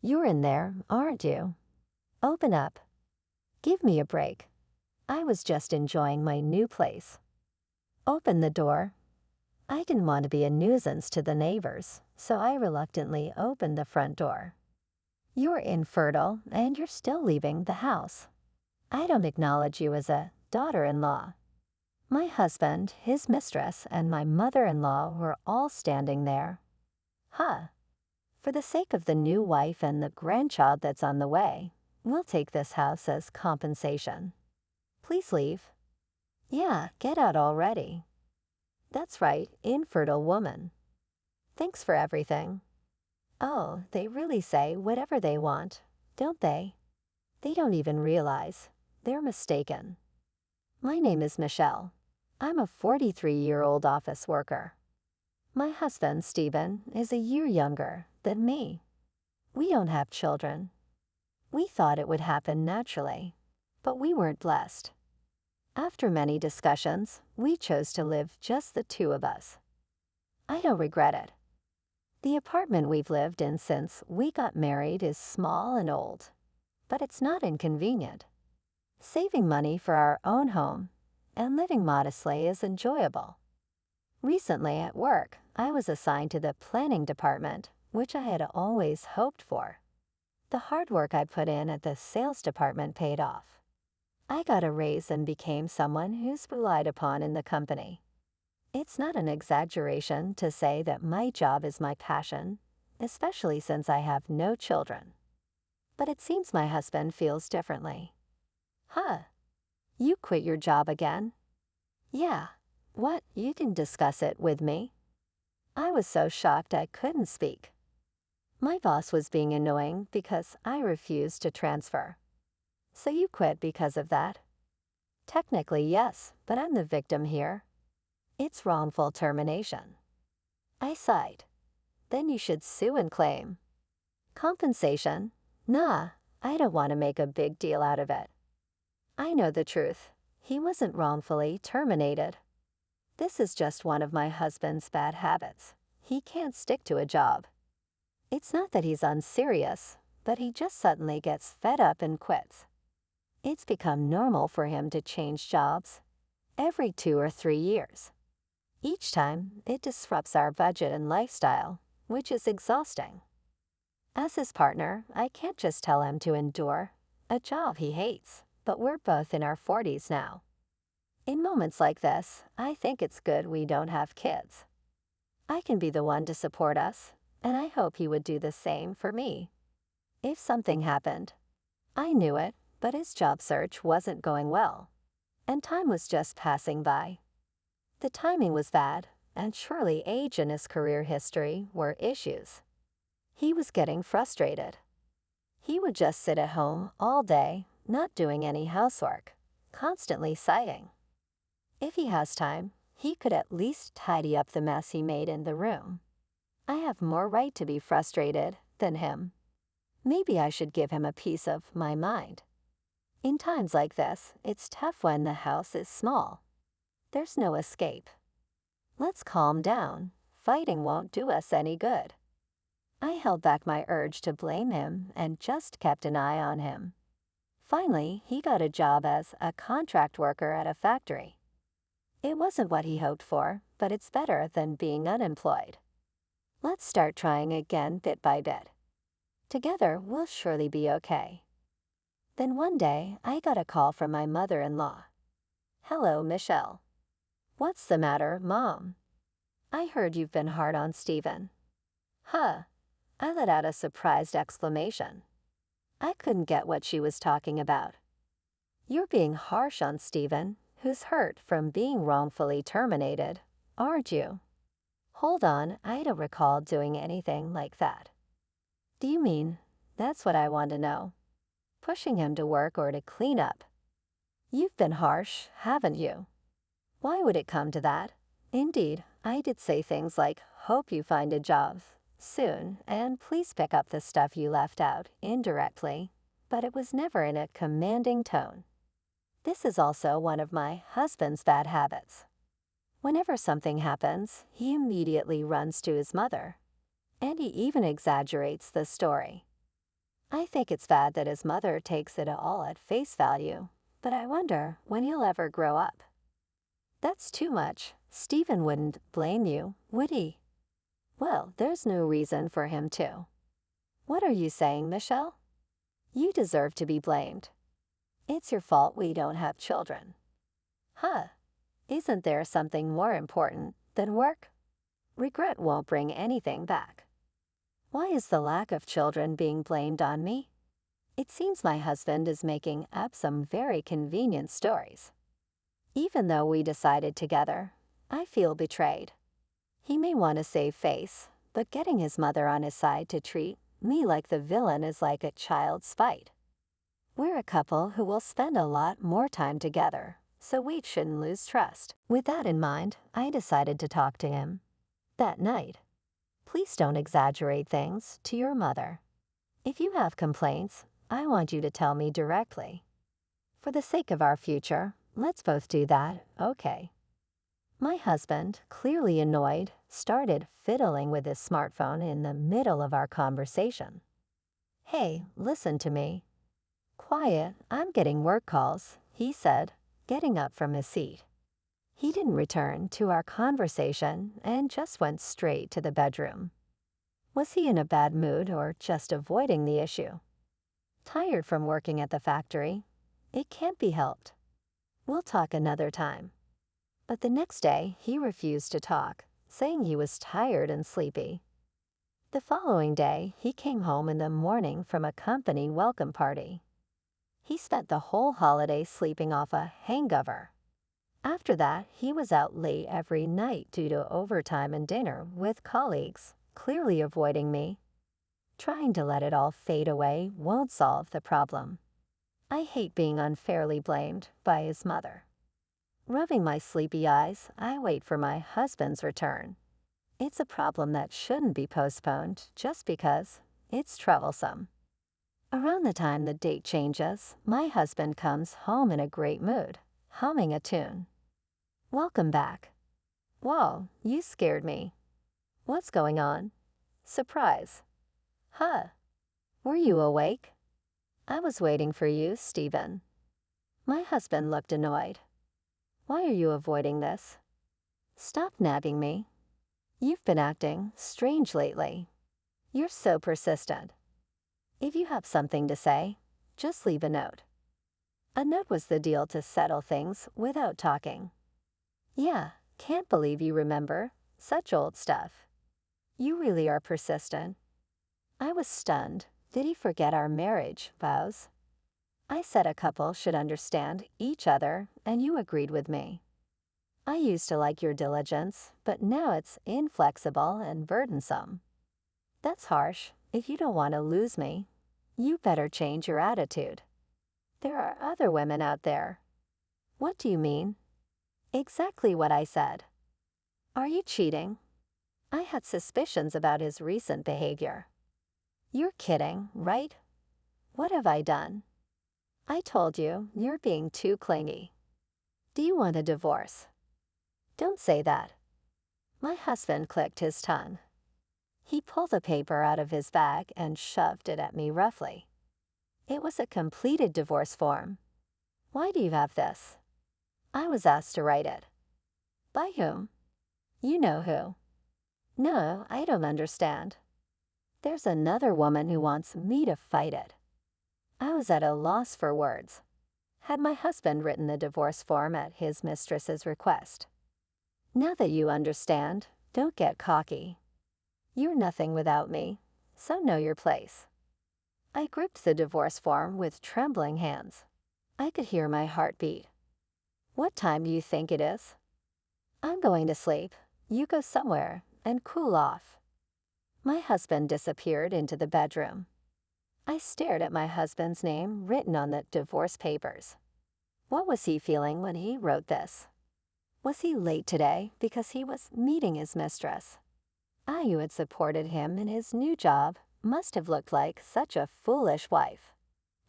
You're in there, aren't you? Open up. Give me a break. I was just enjoying my new place. Open the door. I didn't want to be a nuisance to the neighbors, so I reluctantly opened the front door. You're infertile and you're still leaving the house. I don't acknowledge you as a daughter-in-law. My husband, his mistress, and my mother-in-law were all standing there. Huh. For the sake of the new wife and the grandchild that's on the way, we'll take this house as compensation. Please leave. Yeah, get out already. That's right, infertile woman. Thanks for everything. Oh, they really say whatever they want, don't they? They don't even realize. They're mistaken. My name is Michelle. I'm a 43-year-old office worker. My husband, Stephen, is a year younger than me. We don't have children. We thought it would happen naturally, but we weren't blessed. After many discussions, we chose to live just the two of us. I don't regret it. The apartment we've lived in since we got married is small and old, but it's not inconvenient. Saving money for our own home and living modestly is enjoyable. Recently at work, I was assigned to the planning department, which I had always hoped for. The hard work I put in at the sales department paid off. I got a raise and became someone who's relied upon in the company. It's not an exaggeration to say that my job is my passion, especially since I have no children. But it seems my husband feels differently. Huh? You quit your job again? Yeah. What, you didn't discuss it with me? I was so shocked I couldn't speak. My boss was being annoying because I refused to transfer. So you quit because of that? Technically, yes, but I'm the victim here. It's wrongful termination. I sighed. Then you should sue and claim. Compensation? Nah, I don't want to make a big deal out of it. I know the truth. He wasn't wrongfully terminated. This is just one of my husband's bad habits. He can't stick to a job. It's not that he's unserious, but he just suddenly gets fed up and quits. It's become normal for him to change jobs every 2 or 3 years. Each time, it disrupts our budget and lifestyle, which is exhausting. As his partner, I can't just tell him to endure a job he hates, but we're both in our 40s now. In moments like this, I think it's good we don't have kids. I can be the one to support us, and I hope he would do the same for me. If something happened, I knew it, but his job search wasn't going well, and time was just passing by. The timing was bad, and surely age and his career history were issues. He was getting frustrated. He would just sit at home all day, not doing any housework, constantly sighing. If he has time, he could at least tidy up the mess he made in the room. I have more right to be frustrated than him. Maybe I should give him a piece of my mind. In times like this, it's tough when the house is small. There's no escape. Let's calm down. Fighting won't do us any good. I held back my urge to blame him and just kept an eye on him. Finally, he got a job as a contract worker at a factory. It wasn't what he hoped for, but it's better than being unemployed. Let's start trying again bit by bit. Together, we'll surely be okay. Then one day, I got a call from my mother-in-law. Hello, Michelle. What's the matter, Mom? I heard you've been hard on Stephen. Huh. I let out a surprised exclamation. I couldn't get what she was talking about. You're being harsh on Stephen, who's hurt from being wrongfully terminated, aren't you? Hold on, I don't recall doing anything like that. Do you mean, that's what I want to know? Pushing him to work or to clean up? You've been harsh, haven't you? Why would it come to that? Indeed, I did say things like, hope you find a job soon, and please pick up the stuff you left out indirectly, but it was never in a commanding tone. This is also one of my husband's bad habits. Whenever something happens, he immediately runs to his mother, and he even exaggerates the story. I think it's bad that his mother takes it all at face value, but I wonder when he'll ever grow up. That's too much. Stephen wouldn't blame you, would he? Well, there's no reason for him to. What are you saying, Michelle? You deserve to be blamed. It's your fault we don't have children. Huh? Isn't there something more important than work? Regret won't bring anything back. Why is the lack of children being blamed on me? It seems my husband is making up some very convenient stories. Even though we decided together, I feel betrayed. He may want to save face, but getting his mother on his side to treat me like the villain is like a child's fight. We're a couple who will spend a lot more time together, so we shouldn't lose trust. With that in mind, I decided to talk to him. That night, please don't exaggerate things to your mother. If you have complaints, I want you to tell me directly. For the sake of our future, let's both do that, okay? My husband, clearly annoyed, started fiddling with his smartphone in the middle of our conversation. Hey, listen to me. Quiet, I'm getting work calls, he said, getting up from his seat. He didn't return to our conversation and just went straight to the bedroom. Was he in a bad mood or just avoiding the issue? Tired from working at the factory? It can't be helped. We'll talk another time. But the next day, he refused to talk, saying he was tired and sleepy. The following day, he came home in the morning from a company welcome party. He spent the whole holiday sleeping off a hangover. After that, he was out late every night due to overtime and dinner with colleagues, clearly avoiding me. Trying to let it all fade away won't solve the problem. I hate being unfairly blamed by his mother. Rubbing my sleepy eyes, I wait for my husband's return. It's a problem that shouldn't be postponed just because it's troublesome. Around the time the date changes, my husband comes home in a great mood, humming a tune. Welcome back. Whoa, you scared me. What's going on? Surprise. Huh? Were you awake? I was waiting for you, Stephen. My husband looked annoyed. Why are you avoiding this? Stop nagging me. You've been acting strange lately. You're so persistent. If you have something to say, just leave a note. A note was the deal to settle things without talking. Yeah, can't believe you remember. Such old stuff. You really are persistent. I was stunned. Did he forget our marriage vows? I said a couple should understand each other, and you agreed with me. I used to like your diligence, but now it's inflexible and burdensome. That's harsh. If you don't want to lose me, you better change your attitude. There are other women out there. What do you mean? Exactly what I said. Are you cheating? I had suspicions about his recent behavior. You're kidding, right? What have I done? I told you, you're being too clingy. Do you want a divorce? Don't say that. My husband clicked his tongue. He pulled a paper out of his bag and shoved it at me roughly. It was a completed divorce form. Why do you have this? I was asked to write it. By whom? You know who. No, I don't understand. There's another woman who wants me to fight it. I was at a loss for words. Had my husband written the divorce form at his mistress's request? Now that you understand, don't get cocky. You're nothing without me, so know your place. I gripped the divorce form with trembling hands. I could hear my heartbeat. What time do you think it is? I'm going to sleep. You go somewhere and cool off. My husband disappeared into the bedroom. I stared at my husband's name written on the divorce papers. What was he feeling when he wrote this? Was he late today because he was meeting his mistress? I, who had supported him in his new job, must have looked like such a foolish wife.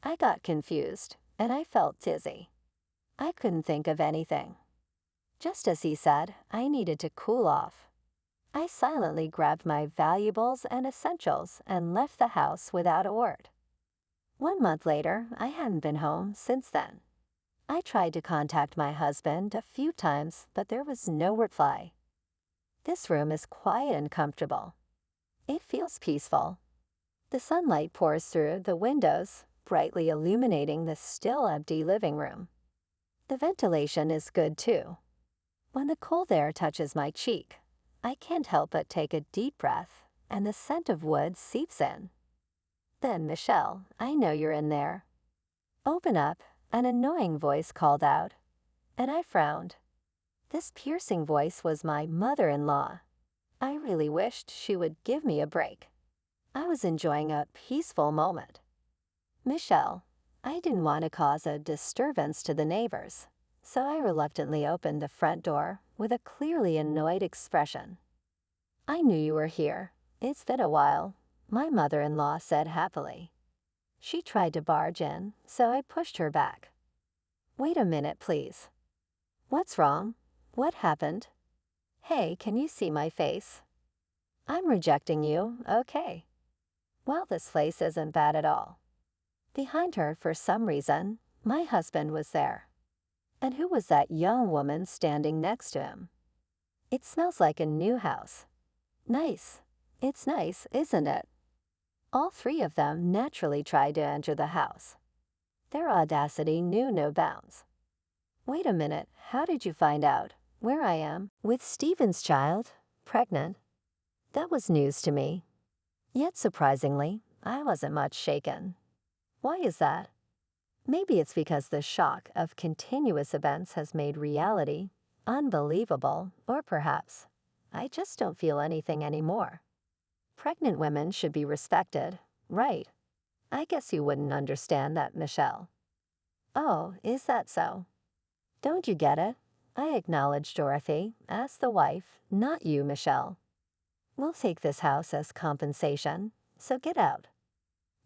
I got confused, and I felt dizzy. I couldn't think of anything. Just as he said, I needed to cool off. I silently grabbed my valuables and essentials and left the house without a word. 1 month later, I hadn't been home since then. I tried to contact my husband a few times, but there was no reply. This room is quiet and comfortable. It feels peaceful. The sunlight pours through the windows, brightly illuminating the still empty living room. The ventilation is good too. When the cold air touches my cheek, I can't help but take a deep breath, and the scent of wood seeps in. Then, Michelle, I know you're in there. Open up, an annoying voice called out, and I frowned. This piercing voice was my mother-in-law. I really wished she would give me a break. I was enjoying a peaceful moment. Michelle, I didn't want to cause a disturbance to the neighbors, so I reluctantly opened the front door with a clearly annoyed expression. I knew you were here. It's been a while, my mother-in-law said happily. She tried to barge in, so I pushed her back. Wait a minute, please. What's wrong? What happened? Hey, can you see my face? I'm rejecting you, okay. Well, this place isn't bad at all. Behind her, for some reason, my husband was there. And who was that young woman standing next to him? It smells like a new house. Nice. It's nice, isn't it? All three of them naturally tried to enter the house. Their audacity knew no bounds. Wait a minute, how did you find out where I am with Stephen's child, pregnant? That was news to me. Yet surprisingly, I wasn't much shaken. Why is that? Maybe it's because the shock of continuous events has made reality unbelievable, or perhaps I just don't feel anything anymore. Pregnant women should be respected, right? I guess you wouldn't understand that, Michelle. Oh, is that so? Don't you get it? I acknowledge Dorothy as the wife, not you, Michelle. We'll take this house as compensation, so get out.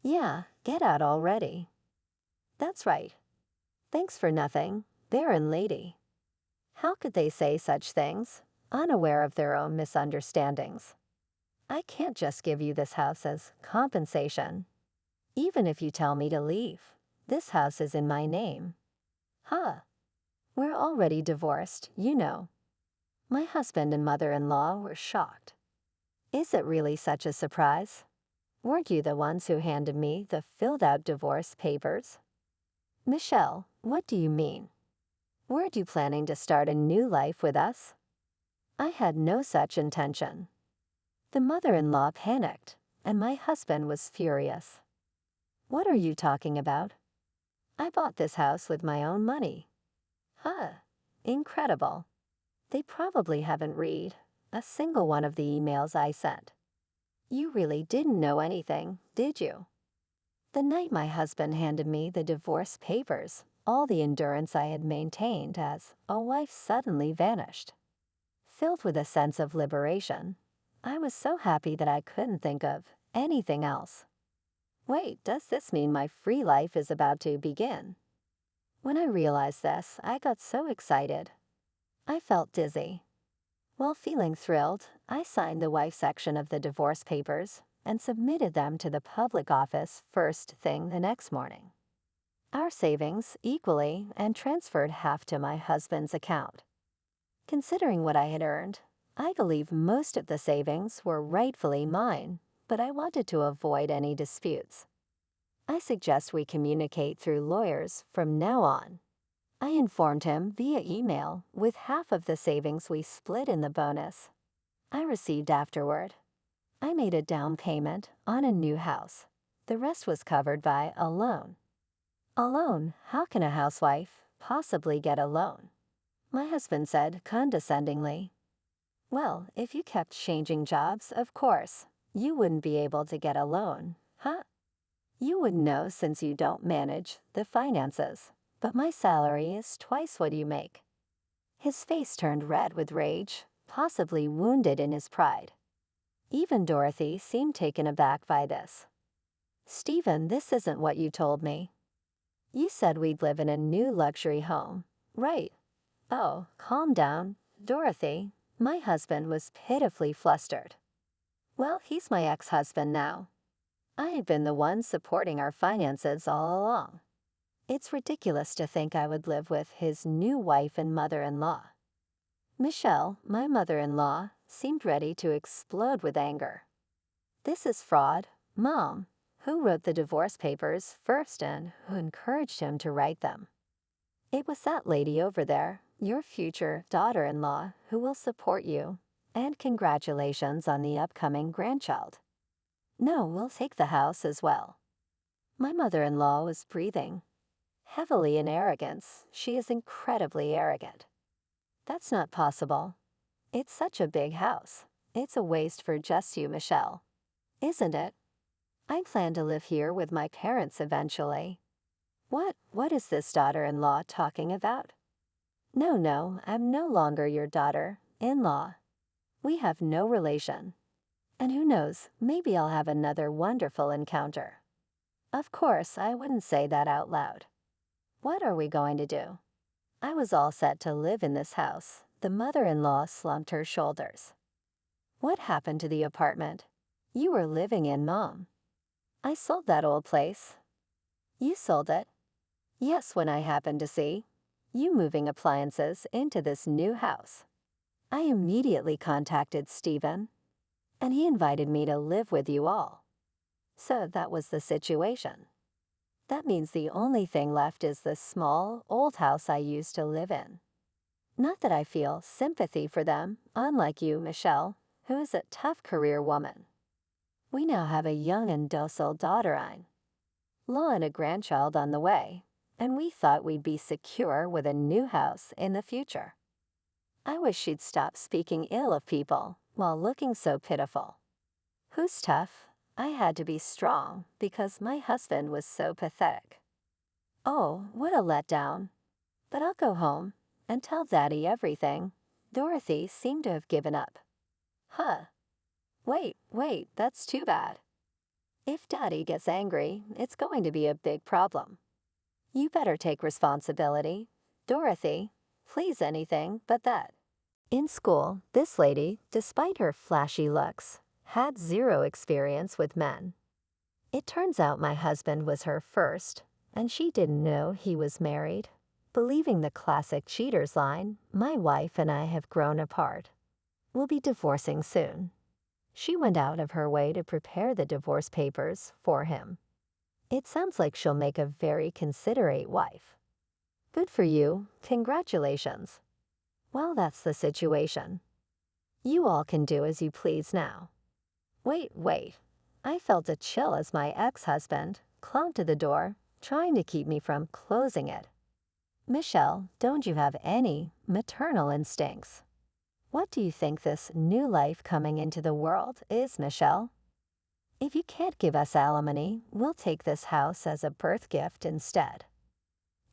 Yeah, get out already. That's right. Thanks for nothing, Baron Lady. How could they say such things, unaware of their own misunderstandings? I can't just give you this house as compensation. Even if you tell me to leave, this house is in my name. Huh. We're already divorced, you know. My husband and mother-in-law were shocked. Is it really such a surprise? Weren't you the ones who handed me the filled-out divorce papers? Michelle, what do you mean? Weren't you planning to start a new life with us? I had no such intention. The mother-in-law panicked, and my husband was furious. What are you talking about? I bought this house with my own money. Huh, incredible. They probably haven't read a single one of the emails I sent. You really didn't know anything, did you? The night my husband handed me the divorce papers, all the endurance I had maintained as a wife suddenly vanished. Filled with a sense of liberation, I was so happy that I couldn't think of anything else. Wait, does this mean my free life is about to begin? When I realized this, I got so excited. I felt dizzy. While feeling thrilled, I signed the wife section of the divorce papers and submitted them to the public office first thing the next morning. Our savings equally and transferred half to my husband's account. Considering what I had earned, I believe most of the savings were rightfully mine, but I wanted to avoid any disputes. I suggest we communicate through lawyers from now on. I informed him via email with half of the savings we split in the bonus I received afterward. I made a down payment on a new house. The rest was covered by a loan. A loan? How can a housewife possibly get a loan? My husband said condescendingly. Well, if you kept changing jobs, of course, you wouldn't be able to get a loan, huh? You wouldn't know since you don't manage the finances, but my salary is twice what you make. His face turned red with rage, possibly wounded in his pride. Even Dorothy seemed taken aback by this. Stephen, this isn't what you told me. You said we'd live in a new luxury home, right? Oh, calm down, Dorothy. My husband was pitifully flustered. Well, he's my ex-husband now. I had been the one supporting our finances all along. It's ridiculous to think I would live with his new wife and mother-in-law. Michelle, my mother-in-law, seemed ready to explode with anger. This is fraud, Mom. Who wrote the divorce papers first and who encouraged him to write them? It was that lady over there, your future daughter-in-law, who will support you. And congratulations on the upcoming grandchild. No, we'll take the house as well. My mother-in-law was breathing heavily in arrogance. She is incredibly arrogant. That's not possible. It's such a big house. It's a waste for just you, Michelle. Isn't it? I plan to live here with my parents eventually. What is this daughter-in-law talking about? No, I'm no longer your daughter-in-law. We have no relation. And who knows, maybe I'll have another wonderful encounter. Of course, I wouldn't say that out loud. What are we going to do? I was all set to live in this house. The mother-in-law slumped her shoulders. What happened to the apartment you were living in, Mom? I sold that old place. You sold it? Yes, when I happened to see you moving appliances into this new house. I immediately contacted Stephen, and he invited me to live with you all. So that was the situation. That means the only thing left is the small, old house I used to live in. Not that I feel sympathy for them, unlike you, Michelle, who is a tough career woman. We now have a young and docile daughter-in-law and a grandchild on the way, and we thought we'd be secure with a new house in the future. I wish she'd stop speaking ill of people while looking so pitiful. Who's tough? I had to be strong because my husband was so pathetic. Oh, what a letdown. But I'll go home and tell Daddy everything. Dorothy seemed to have given up. Huh. Wait, that's too bad. If Daddy gets angry, it's going to be a big problem. You better take responsibility. Dorothy, please anything but that. In school, this lady, despite her flashy looks, had zero experience with men. It turns out my husband was her first, and she didn't know he was married. Believing the classic cheaters line, my wife and I have grown apart. We'll be divorcing soon. She went out of her way to prepare the divorce papers for him. It sounds like she'll make a very considerate wife. Good for you. Congratulations. Well, that's the situation. You all can do as you please now. Wait. I felt a chill as my ex-husband clung to the door, trying to keep me from closing it. Michelle, don't you have any maternal instincts? What do you think this new life coming into the world is, Michelle? If you can't give us alimony, we'll take this house as a birth gift instead.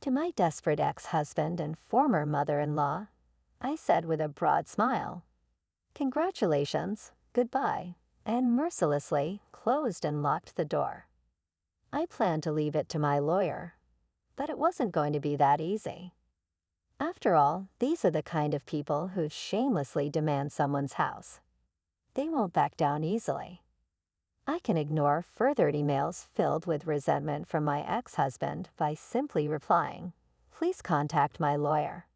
To my desperate ex-husband and former mother-in-law, I said with a broad smile, "Congratulations, goodbye," and mercilessly closed and locked the door. I planned to leave it to my lawyer, but it wasn't going to be that easy. After all, these are the kind of people who shamelessly demand someone's house. They won't back down easily. I can ignore further emails filled with resentment from my ex-husband by simply replying, "Please contact my lawyer."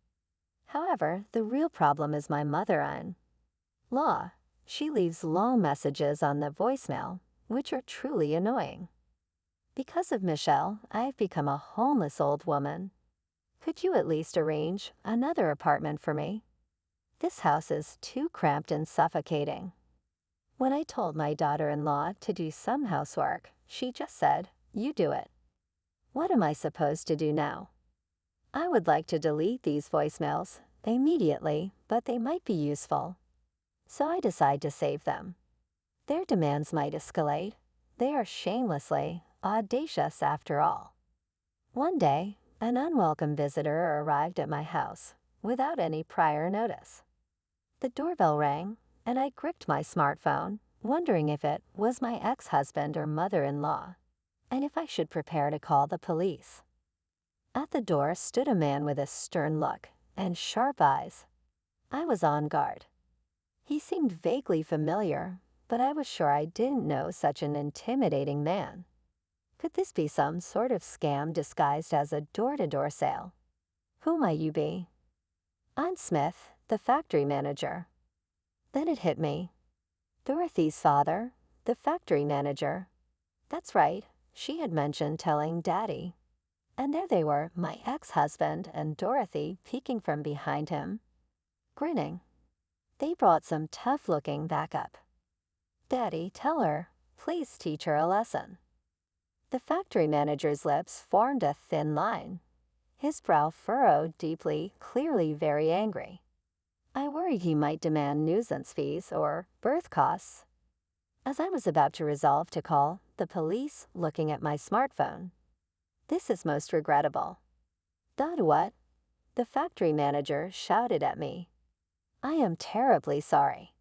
However, the real problem is my mother-in-law. She leaves long messages on the voicemail, which are truly annoying. Because of Michelle, I've become a homeless old woman. Could you at least arrange another apartment for me? This house is too cramped and suffocating. When I told my daughter-in-law to do some housework, she just said, "You do it." What am I supposed to do now? I would like to delete these voicemails immediately, but they might be useful. So I decide to save them. Their demands might escalate. They are shamelessly audacious after all. One day, an unwelcome visitor arrived at my house without any prior notice. The doorbell rang, and I gripped my smartphone, wondering if it was my ex-husband or mother-in-law, and if I should prepare to call the police. At the door stood a man with a stern look and sharp eyes. I was on guard. He seemed vaguely familiar, but I was sure I didn't know such an intimidating man. Could this be some sort of scam disguised as a door-to-door sale? Who might you be? I'm Smith, the factory manager. Then it hit me. Dorothy's father, the factory manager. That's right, she had mentioned telling Daddy. And there they were, my ex-husband and Dorothy peeking from behind him, grinning. They brought some tough-looking backup. Daddy, tell her. Please teach her a lesson. The factory manager's lips formed a thin line. His brow furrowed deeply, clearly very angry. I worried he might demand nuisance fees or birth costs. As I was about to resolve to call the police, looking at my smartphone. This is most regrettable. Dot what? The factory manager shouted at me. I am terribly sorry.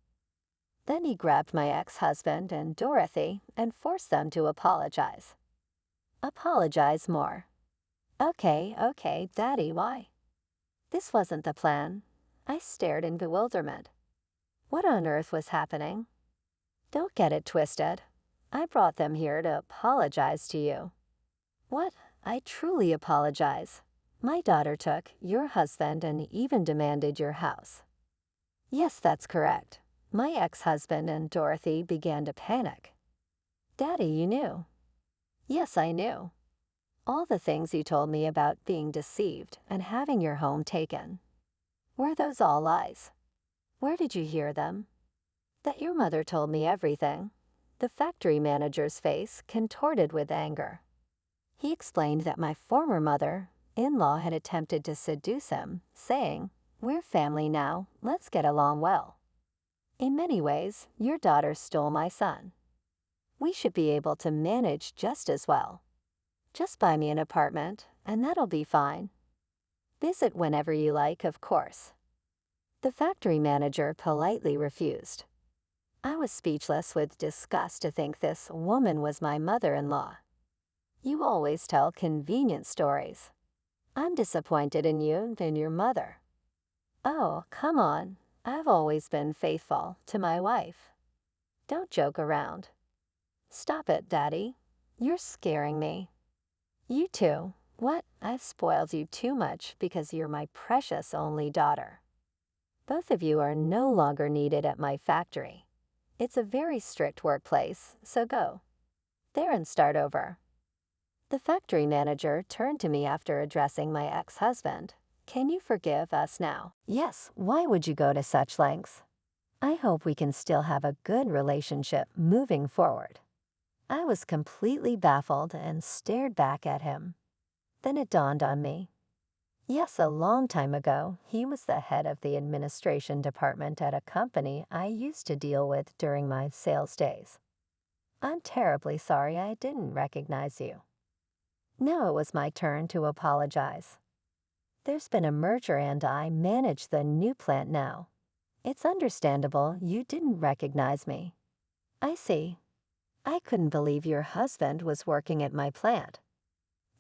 Then he grabbed my ex-husband and Dorothy and forced them to apologize. Apologize more. Okay, Daddy, why? This wasn't the plan. I stared in bewilderment. What on earth was happening? Don't get it twisted. I brought them here to apologize to you. What? I truly apologize. My daughter took your husband and even demanded your house. Yes, that's correct. My ex-husband and Dorothy began to panic. Daddy, you knew. Yes, I knew. All the things you told me about being deceived and having your home taken. Were those all lies? Where did you hear them? That your mother told me everything. The factory manager's face contorted with anger. He explained that my former mother-in-law had attempted to seduce him, saying, "We're family now, let's get along well. In many ways, your daughter stole my son. We should be able to manage just as well. Just buy me an apartment, and that'll be fine. Visit whenever you like, of course." The factory manager politely refused. I was speechless with disgust to think this woman was my mother-in-law. You always tell convenient stories. I'm disappointed in you and your mother. Oh, come on. I've always been faithful to my wife. Don't joke around. Stop it, Daddy. You're scaring me. You too. What? I've spoiled you too much because you're my precious only daughter. Both of you are no longer needed at my factory. It's a very strict workplace, so go there and start over. The factory manager turned to me after addressing my ex-husband. Can you forgive us now? Yes, why would you go to such lengths? I hope we can still have a good relationship moving forward. I was completely baffled and stared back at him. Then it dawned on me. Yes, a long time ago, he was the head of the administration department at a company I used to deal with during my sales days. I'm terribly sorry I didn't recognize you. Now it was my turn to apologize. There's been a merger and I manage the new plant now. It's understandable you didn't recognize me. I see. I couldn't believe your husband was working at my plant.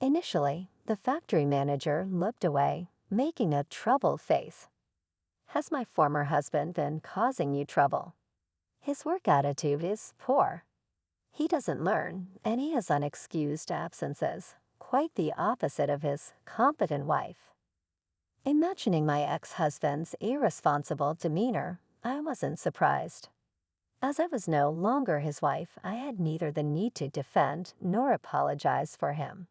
Initially, the factory manager looked away, making a troubled face. Has my former husband been causing you trouble? His work attitude is poor. He doesn't learn, and he has unexcused absences, quite the opposite of his competent wife. Imagining my ex-husband's irresponsible demeanor, I wasn't surprised. As I was no longer his wife, I had neither the need to defend nor apologize for him.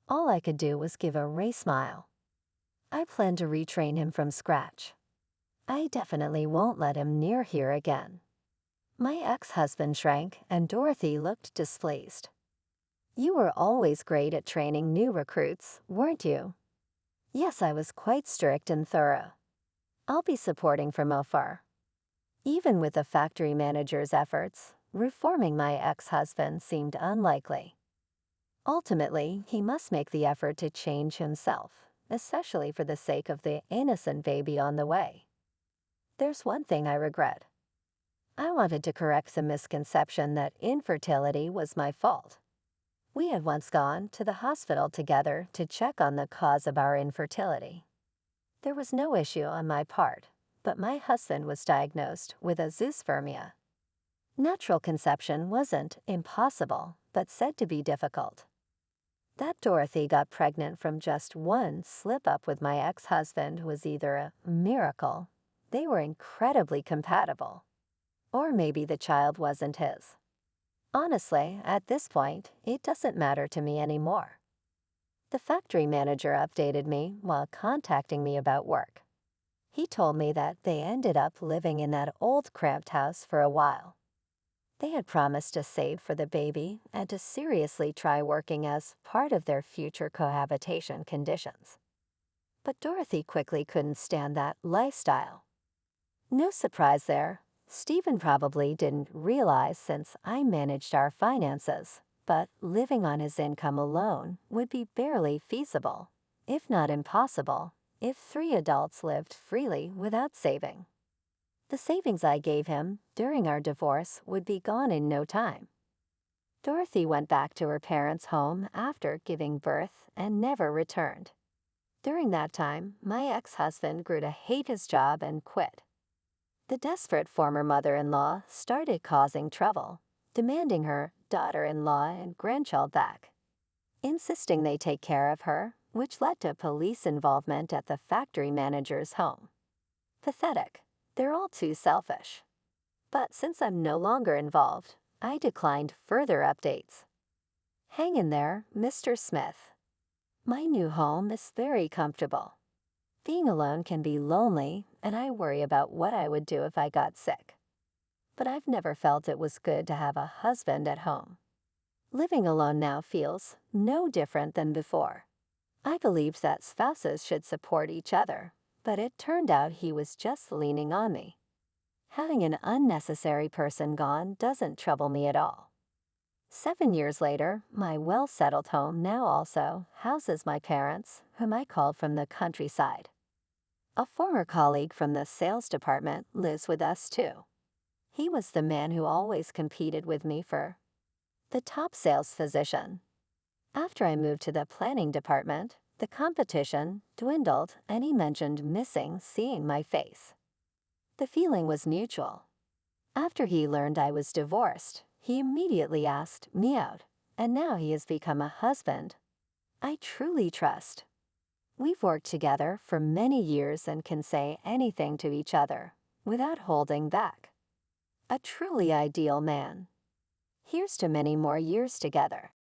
All I could do was give a wry smile. I plan to retrain him from scratch. I definitely won't let him near here again. My ex-husband shrank, and Dorothy looked displeased. You were always great at training new recruits, weren't you? Yes, I was quite strict and thorough. I'll be supporting from afar. Even with the factory manager's efforts, reforming my ex-husband seemed unlikely. Ultimately, he must make the effort to change himself, especially for the sake of the innocent baby on the way. There's one thing I regret. I wanted to correct the misconception that infertility was my fault. We had once gone to the hospital together to check on the cause of our infertility. There was no issue on my part, but my husband was diagnosed with a zoospermia. Natural conception wasn't impossible, but said to be difficult. That Dorothy got pregnant from just one slip-up with my ex-husband was either a miracle, they were incredibly compatible, or maybe the child wasn't his. Honestly, at this point, it doesn't matter to me anymore. The factory manager updated me while contacting me about work. He told me that they ended up living in that old cramped house for a while. They had promised to save for the baby and to seriously try working as part of their future cohabitation conditions. But Dorothy quickly couldn't stand that lifestyle. No surprise there. Stephen probably didn't realize since I managed our finances, but living on his income alone would be barely feasible, if not impossible, if 3 adults lived freely without saving. The savings I gave him during our divorce would be gone in no time. Dorothy went back to her parents' home after giving birth and never returned. During that time, my ex-husband grew to hate his job and quit. The desperate former mother-in-law started causing trouble, demanding her daughter-in-law and grandchild back, insisting they take care of her, which led to police involvement at the factory manager's home. Pathetic. They're all too selfish. But since I'm no longer involved, I declined further updates. Hang in there, Mr. Smith. My new home is very comfortable. Being alone can be lonely, and I worry about what I would do if I got sick. But I've never felt it was good to have a husband at home. Living alone now feels no different than before. I believed that spouses should support each other, but it turned out he was just leaning on me. Having an unnecessary person gone doesn't trouble me at all. 7 years later, my well-settled home now also houses my parents, whom I called from the countryside. A former colleague from the sales department lives with us too. He was the man who always competed with me for the top sales position. After I moved to the planning department, the competition dwindled and he mentioned missing seeing my face. The feeling was mutual. After he learned I was divorced, he immediately asked me out, and now he has become a husband I truly trust. We've worked together for many years and can say anything to each other without holding back. A truly ideal man. Here's to many more years together.